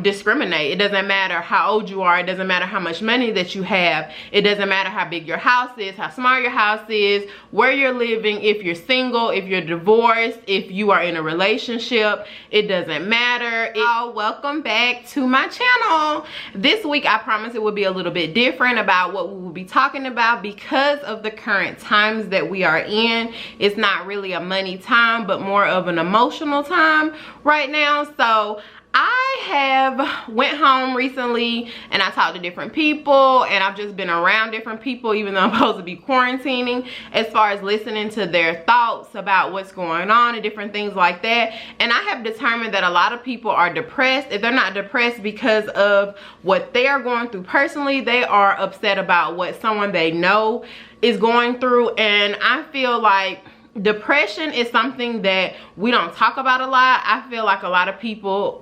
discriminate. It doesn't matter how old you are. It doesn't matter how much money that you have. It doesn't matter how big your house is, how small your house is, where you're living, if you're single, if you're divorced, if you are in a relationship. It doesn't matter. Welcome back to my channel. This week I promise it will be a little bit different about what we will be talking about because of the current times that we are in. It's not really a money time, but more of an emotional time right now. So I have went home recently and I talked to different people, and I've just been around different people even though I'm supposed to be quarantining, as far as listening to their thoughts about what's going on and different things like that. And I have determined that a lot of people are depressed. If they're not depressed because of what they are going through personally, they are upset about what someone they know is going through. And I feel like depression is something that we don't talk about a lot. I feel like a lot of people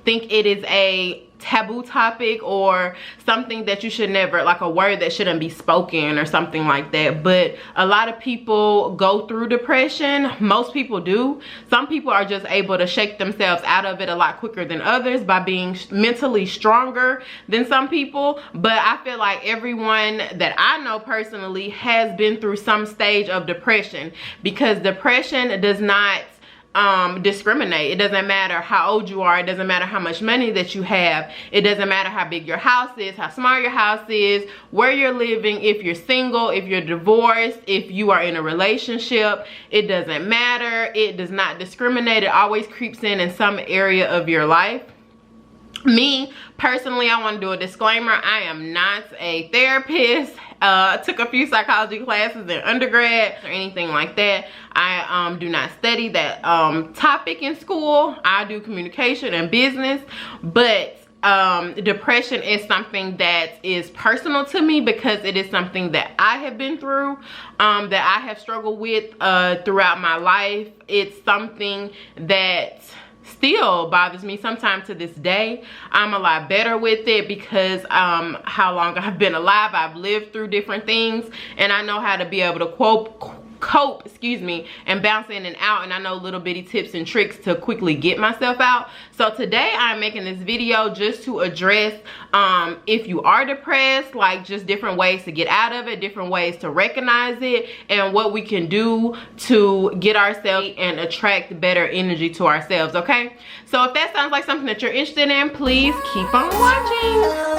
think it is a taboo topic or something that you should never, like a word that shouldn't be spoken or something like that. But a lot of people go through depression. Most people do. Some people are just able to shake themselves out of it a lot quicker than others by being mentally stronger than some people. But I feel like everyone that I know personally has been through some stage of depression, because depression does not discriminate. It doesn't matter how old you are. It doesn't matter how much money that you have. It doesn't matter how big your house is, how small your house is, where you're living, if you're single, if you're divorced, if you are in a relationship. It doesn't matter. It does not discriminate. It always creeps in some area of your life. Me personally, I want to do a disclaimer. I am not a therapist. Took a few psychology classes in undergrad or anything like that. I do not study that topic in school. I do communication and business, but depression is something that is personal to me because it is something that I have been through, that I have struggled with throughout my life. It's something that still bothers me sometimes to this day. I'm a lot better with it because how long I've been alive. I've lived through different things, and I know how to be able to cope, excuse me, and bounce in and out. And I know little bitty tips and tricks to quickly get myself out. So today I'm making this video just to address if you are depressed, like just different ways to get out of it, different ways to recognize it, and what we can do to get ourselves and attract better energy to ourselves. Okay, so if that sounds like something that you're interested in, please keep on watching.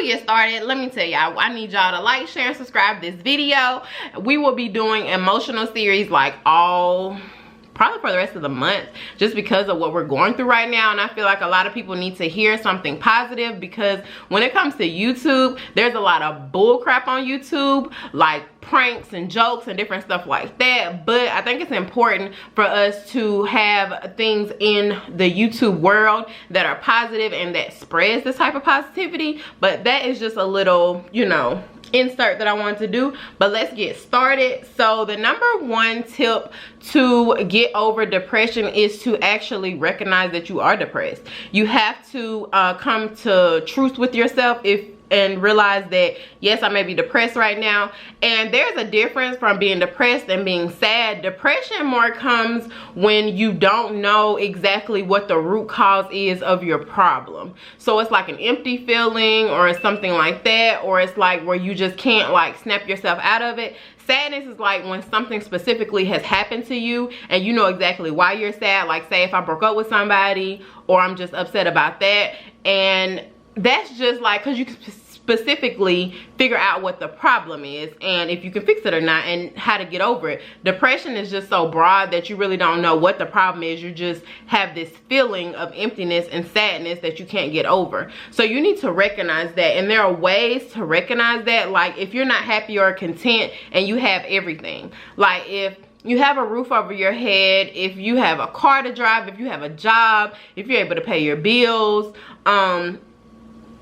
Get started, let me tell y'all, I need y'all to like, share, and subscribe this video. We will be doing emotional series like probably for the rest of the month, just because of what we're going through right now. And I feel like a lot of people need to hear something positive, because when it comes to YouTube, there's a lot of bull crap on YouTube, like pranks and jokes and different stuff like that. But I think it's important for us to have things in the YouTube world that are positive and that spreads this type of positivity. But that is just a little, you know, insert that I wanted to do. But let's get started. So the number one tip to get over depression is to actually recognize that you are depressed. You have to come to truth with yourself and realize that, yes, I may be depressed right now. And there's a difference from being depressed and being sad. Depression more comes when you don't know exactly what the root cause is of your problem. So it's like an empty feeling or something like that, or it's like where you just can't like snap yourself out of it. Sadness is like when something specifically has happened to you and you know exactly why you're sad. Like say if I broke up with somebody, or I'm just upset about that, and that's just like because you can specifically figure out what the problem is and if you can fix it or not and how to get over it. Depression is just so broad that you really don't know what the problem is. You just have this feeling of emptiness and sadness that you can't get over. So you need to recognize that, and there are ways to recognize that. Like if you're not happy or content and you have everything, like if you have a roof over your head, if you have a car to drive, if you have a job, if you're able to pay your bills,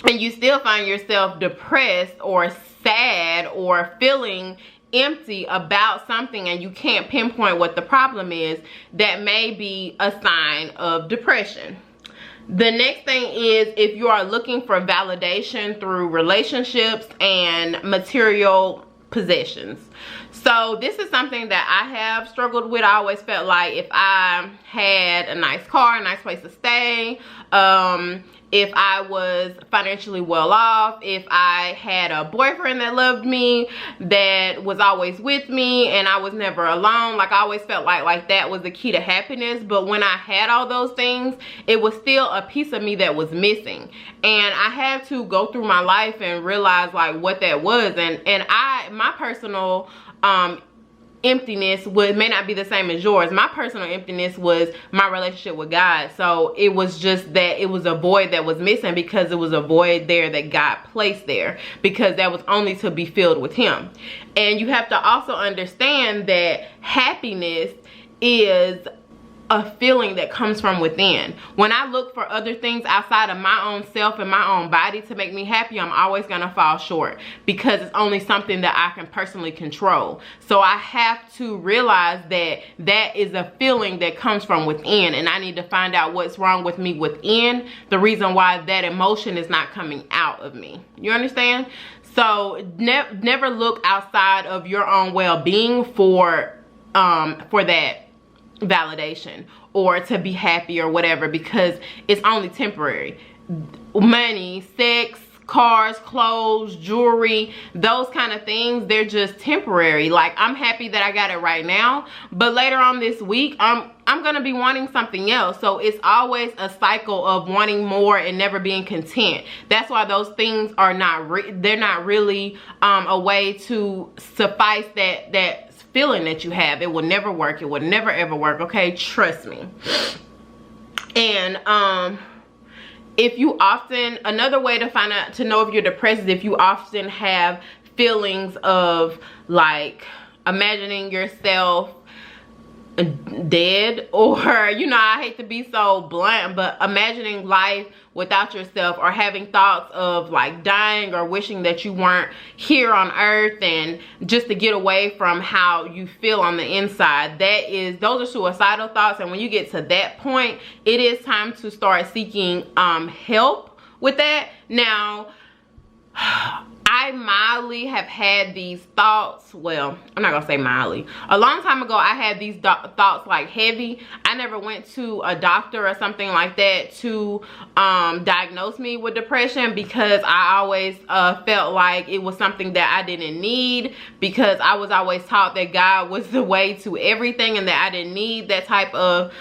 and you still find yourself depressed or sad or feeling empty about something and you can't pinpoint what the problem is, that may be a sign of depression. The next thing is if you are looking for validation through relationships and material possessions. So this is something that I have struggled with. I always felt like if I had a nice car, a nice place to stay, if I was financially well off, if I had a boyfriend that loved me, that was always with me, and I was never alone, like I always felt like that was the key to happiness. But when I had all those things, it was still a piece of me that was missing, and I had to go through my life and realize like what that was. And my personal emptiness may not be the same as yours. My personal emptiness was my relationship with God. So it was just that it was a void that was missing, because it was a void there that God placed there, because that was only to be filled with him. And you have to also understand that happiness is a feeling that comes from within. When I look for other things outside of my own self and my own body to make me happy, I'm always gonna fall short, because it's only something that I can personally control. So I have to realize that that is a feeling that comes from within, and I need to find out what's wrong with me within, the reason why that emotion is not coming out of me. You understand? So never look outside of your own well-being for that validation or to be happy or whatever, because it's only temporary. Money, sex, cars, clothes, jewelry, those kind of things, they're just temporary. Like, I'm happy that I got it right now, but later on this week I'm gonna be wanting something else. So it's always a cycle of wanting more and never being content. That's why those things are they're not really a way to suffice that feeling that you have. It will never work. It will never ever work. Okay, trust me. And if you often, another way to find out, to know if you're depressed, is if you often have feelings of like imagining yourself dead, or, you know, I hate to be so blunt, but imagining life without yourself, or having thoughts of like dying or wishing that you weren't here on earth, and just to get away from how you feel on the inside. Those are suicidal thoughts. And when you get to that point, it is time to start seeking help with that. Now, I mildly have had these thoughts. Well, I'm not gonna say mildly. A long time ago, I had these thoughts like heavy. I never went to a doctor or something like that to diagnose me with depression, because I always felt like it was something that I didn't need, because I was always taught that God was the way to everything and that I didn't need that type of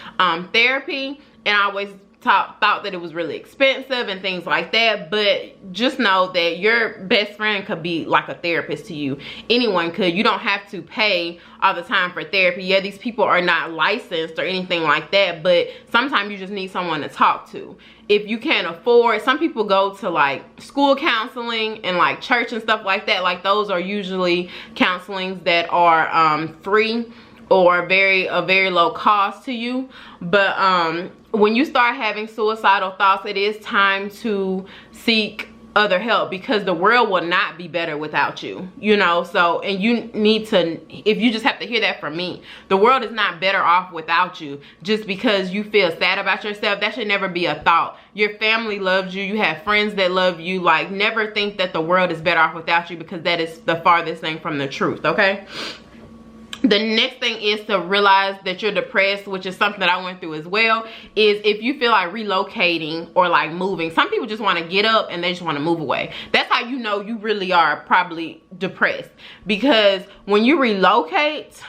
therapy. And I always thought that it was really expensive and things like that. But just know that your best friend could be like a therapist to you. Anyone could. You don't have to pay all the time for therapy. Yeah, these people are not licensed or anything like that, but sometimes you just need someone to talk to. If you can't afford, some people go to like school counseling and like church and stuff like that. Like, those are usually counselings that are free or a very low cost to you. But when you start having suicidal thoughts, it is time to seek other help, because the world will not be better without you, you know. So, and you need to, if you just have to hear that from me, the world is not better off without you. Just because you feel sad about yourself, that should never be a thought. Your family loves you, you have friends that love you. Like, never think that the world is better off without you, because that is the farthest thing from the truth. Okay, the next thing is to realize that you're depressed, which is something that I went through as well, is if you feel like relocating or like moving. Some people just want to get up and they just want to move away. That's how you know you really are probably depressed, because when you relocate,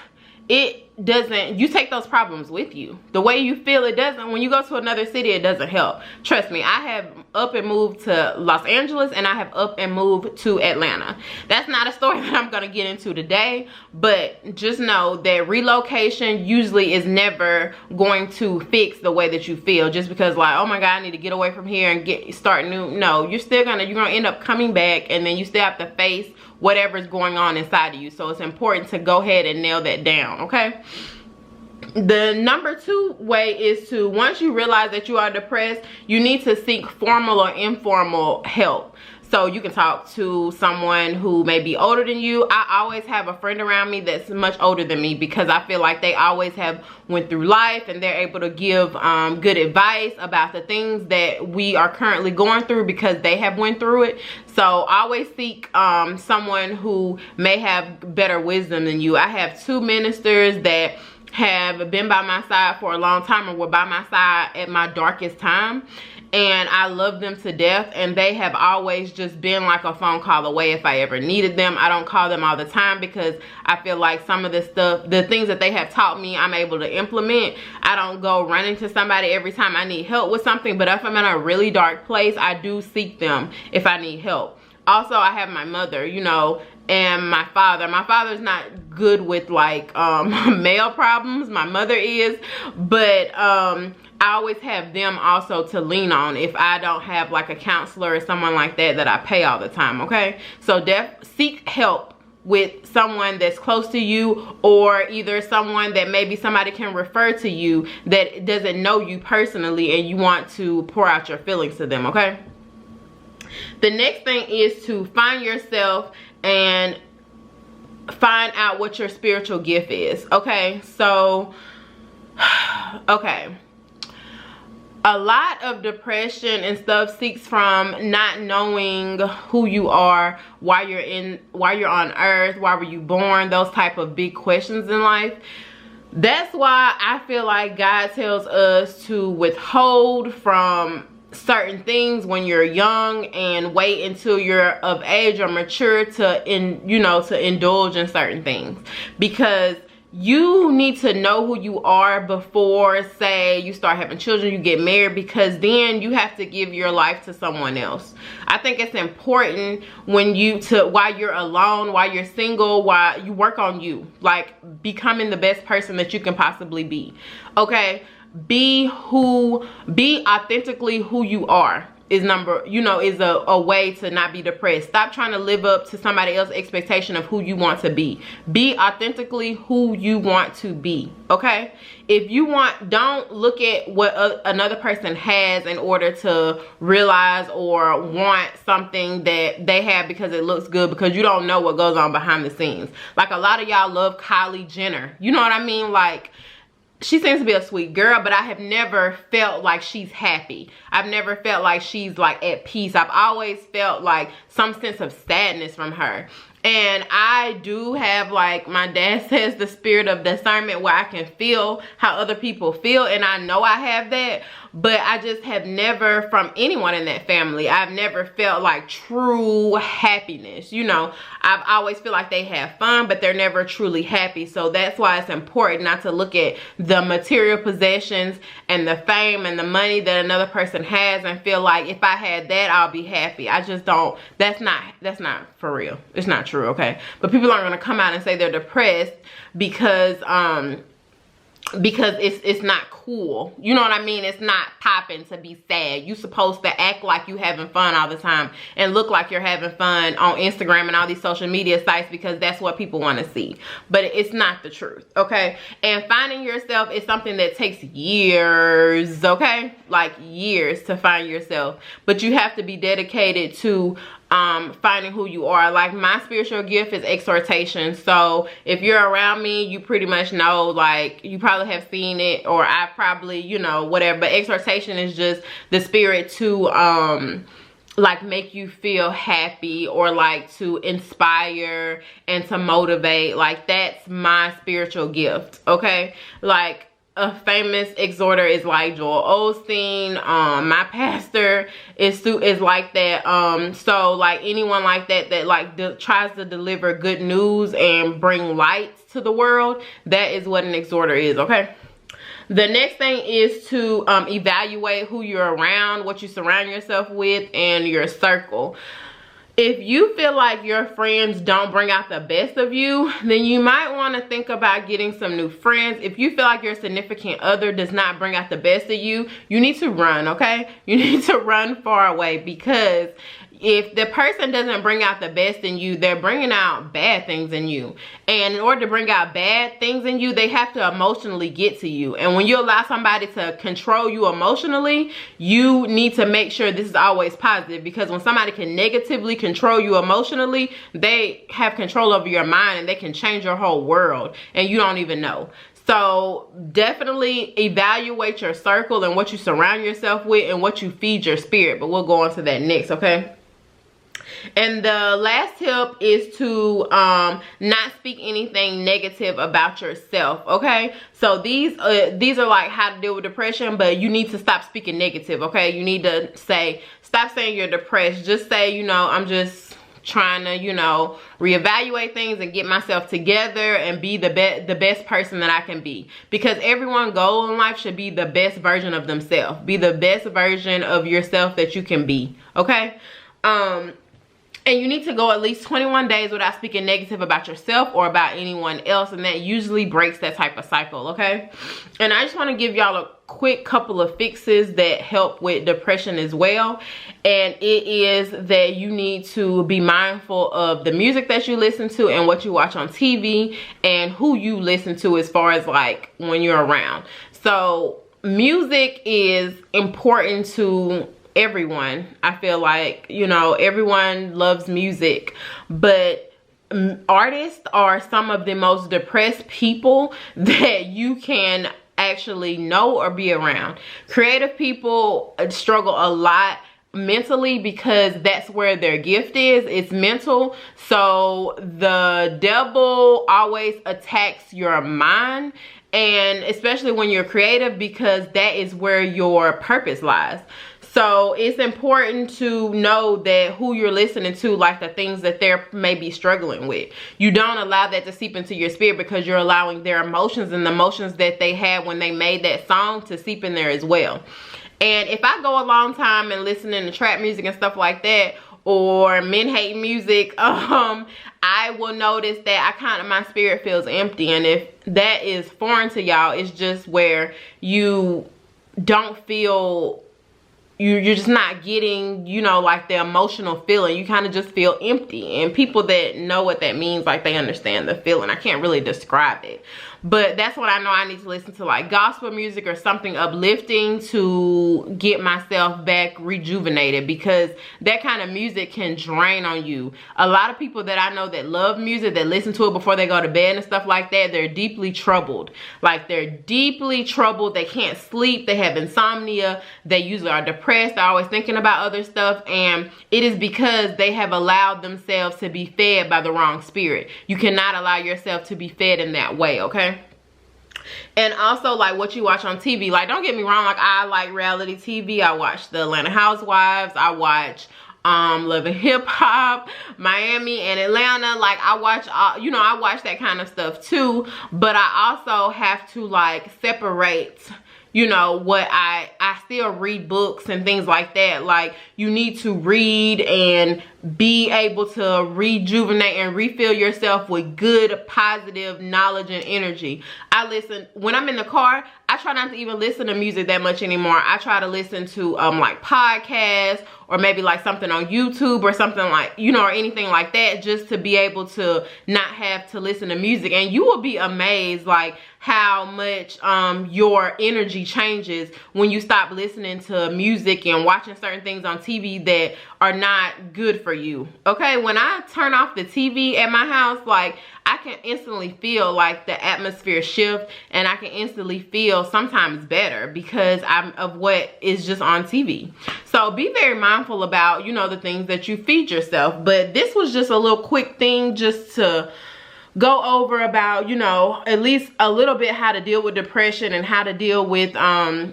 you take those problems with you. The way you feel, it doesn't. When you go to another city, it doesn't help. Trust me, I have up and moved to Los Angeles, and I have up and moved to Atlanta. That's not a story that I'm going to get into today, but just know that relocation usually is never going to fix the way that you feel. Just because like, oh my God, I need to get away from here and start new. No, you're gonna end up coming back, and then you still have to face whatever's going on inside of you. So it's important to go ahead and nail that down. Okay, the number 2 way is to, once you realize that you are depressed, you need to seek formal or informal help. So you can talk to someone who may be older than you. I always have a friend around me that's much older than me, because I feel like they always have went through life and they're able to give good advice about the things that we are currently going through, because they have went through it. So always seek someone who may have better wisdom than you. I have 2 ministers that have been by my side for a long time, and were by my side at my darkest time, and I love them to death, and they have always just been like a phone call away if I ever needed them. I don't call them all the time, because I feel like some of the stuff, the things that they have taught me, I'm able to implement. I don't go running to somebody every time I need help with something, but if I'm in a really dark place, I do seek them if I need help. Also, I have my mother, you know, and my father. My father's not good with like male problems. My mother is, but I always have them also to lean on if I don't have like a counselor or someone like that I pay all the time, okay? So seek help with someone that's close to you, or either someone that maybe somebody can refer to you that doesn't know you personally and you want to pour out your feelings to them, okay? The next thing is to find yourself and find out what your spiritual gift is, okay? So, okay. A lot of depression and stuff seeks from not knowing who you are, why you're on earth, why were you born, those type of big questions in life. That's why I feel like God tells us to withhold from certain things when you're young and wait until you're of age or mature to indulge in certain things, because you need to know who you are before, say, you start having children, you get married, because then you have to give your life to someone else. I think it's important while you're alone, while you're single, while you work on you, like becoming the best person that you can possibly be, okay? Be authentically who you are is a way to not be depressed. Stop trying to live up to somebody else's expectation of who you want to be. Be authentically who you want to be, okay? If you don't look at what another person has in order to realize or want something that they have because it looks good, because you don't know what goes on behind the scenes. Like, a lot of y'all love Kylie Jenner, you know what I mean? Like, she seems to be a sweet girl, but I have never felt like she's happy. I've never felt like she's like at peace. I've always felt like some sense of sadness from her. And I do have, like my dad says, the spirit of discernment, where I can feel how other people feel, and I know I have that. But I just have never, from anyone in that family, I've never felt like true happiness. You know, I've always feel like they have fun, but they're never truly happy. So that's why it's important not to look at the material possessions and the fame and the money that another person has and feel like, if I had that, I'll be happy. I just don't. That's not for real. It's not true, okay? But people aren't going to come out and say they're depressed because it's not cool. You know what I mean? It's not popping to be sad. You're supposed to act like you having fun all the time and look like you're having fun on Instagram and all these social media sites, because that's what people want to see. But it's not the truth, okay? And finding yourself is something that takes years, okay? Like years to find yourself. But you have to be dedicated to finding who you are. Like, my spiritual gift is exhortation. So if you're around me, you pretty much know, like, you probably have seen it, or I probably, you know, whatever. But exhortation is just the spirit to like make you feel happy, or like to inspire and to motivate. Like, that's my spiritual gift, okay? Like, a famous exhorter is like Joel Osteen. My pastor is like that. So like anyone like that like tries to deliver good news and bring light to the world, that is what an exhorter is, okay? The next thing is to evaluate who you're around, what you surround yourself with, and your circle. If you feel like your friends don't bring out the best of you, then you might want to think about getting some new friends. If you feel like your significant other does not bring out the best of you, you need to run, okay? You need to run far away, because if the person doesn't bring out the best in you, they're bringing out bad things in you. And in order to bring out bad things in you, they have to emotionally get to you. And when you allow somebody to control you emotionally, you need to make sure this is always positive, because when somebody can negatively control you emotionally, they have control over your mind and they can change your whole world and you don't even know. So definitely evaluate your circle and what you surround yourself with and what you feed your spirit. But we'll go on to that next, okay? And the last tip is to not speak anything negative about yourself, okay? So these are like how to deal with depression, but you need to stop speaking negative, okay? You need to stop saying you're depressed. Just say, you know, I'm just trying to, you know, reevaluate things and get myself together and be the best person that I can be. Because everyone's goal in life should be the best version of themselves. Be the best version of yourself that you can be, okay? And you need to go at least 21 days without speaking negative about yourself or about anyone else, and that usually breaks that type of cycle, okay? And I just want to give y'all a quick couple of fixes that help with depression as well. And it is that you need to be mindful of the music that you listen to and what you watch on TV and who you listen to as far as like when you're around. So music is important to everyone. I feel like, you know, everyone loves music, but artists are some of the most depressed people that you can actually know or be around. Creative people struggle a lot mentally because that's where their gift is. It's mental. So the devil always attacks your mind, and especially when you're creative, because that is where your purpose lies. So it's important to know that who you're listening to, like the things that they're maybe struggling with. You don't allow that to seep into your spirit, because you're allowing their emotions and the emotions that they had when they made that song to seep in there as well. And if I go a long time and listening to trap music and stuff like that, or men hate music, I will notice that my spirit feels empty. And if that is foreign to y'all, it's just where you don't feel, you're just not getting, you know, like the emotional feeling. You kind of just feel empty. And people that know what that means, like, they understand the feeling. I can't really describe it. But that's what I know. I need to listen to like gospel music or something uplifting to get myself back rejuvenated, because that kind of music can drain on you. A lot of people that I know that love music, that listen to it before they go to bed and stuff like that, they're deeply troubled. Like, they're deeply troubled. They can't sleep. They have insomnia. They usually are depressed. They're always thinking about other stuff. And it is because they have allowed themselves to be fed by the wrong spirit. You cannot allow yourself to be fed in that way, okay? And also, like, what you watch on TV. Like, don't get me wrong, like, I like reality TV. I watch the Atlanta Housewives. I watch Love and Hip Hop, Miami and Atlanta. Like, I watch, you know, I watch that kind of stuff too. But I also have to like separate, you know, what I still read books and things like that. Like, you need to read and be able to rejuvenate and refill yourself with good, positive knowledge and energy. I listen, when I'm in the car, I try not to even listen to music that much anymore. I try to listen to like podcasts, or maybe like something on YouTube or something like, you know, or anything like that, just to be able to not have to listen to music. And you will be amazed like how much your energy changes when you stop listening to music and watching certain things on TV that are not good for you. Okay, when I turn off the TV at my house, like, I can instantly feel like the atmosphere shift, and I can instantly feel sometimes better because of what is just on TV. So be very mindful about, you know, the things that you feed yourself. But this was just a little quick thing just to go over about, you know, at least a little bit how to deal with depression and how to deal with how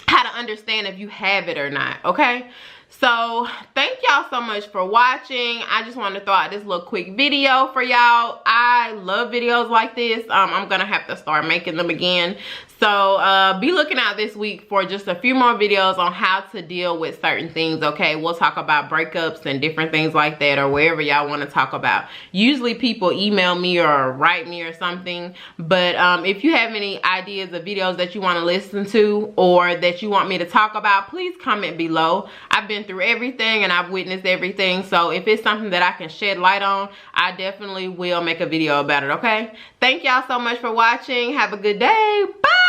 to understand if you have it or not, okay? So thank y'all so much for watching. I just wanted to throw out this little quick video for y'all. I love videos like this. I'm gonna have to start making them again. So be looking out this week for just a few more videos on how to deal with certain things, okay? We'll talk about breakups and different things like that, or wherever y'all want to talk about. Usually people email me or write me or something, but if you have any ideas of videos that you want to listen to or that you want me to talk about, please comment below. I've been through everything and I've witnessed everything, so if it's something that I can shed light on, I definitely will make a video about it, okay? Thank y'all so much for watching. Have a good day. Bye.